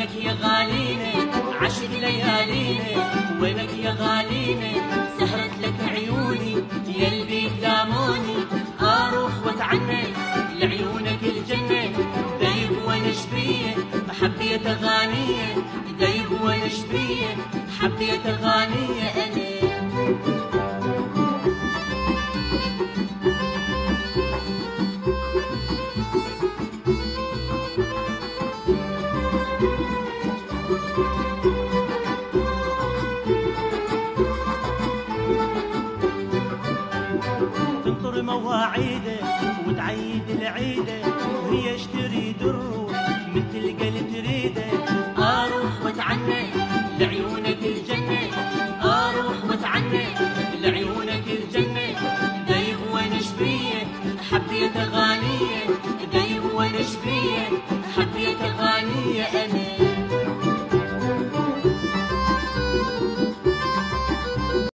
وينك يا غالينا عشق ليالينا، وينك يا غالينا سهرت لك عيوني يلبي داموني، اروح واتعنى لعيونك الجنة دايب وانا شبيه حبيت اغانيه، دايب وانا شبيه حبيت اغانيه انا. تنطر مواعيده وتعيد العيده، وهي اشتري الروح من تلقى اللي تريده، اروح واتعنى لعيونك الجنة، اروح واتعنى لعيونك الجنة دايب وانا شبيه حبيت اغانيه، دايب وانا شبيه حبيت اغانيه انا.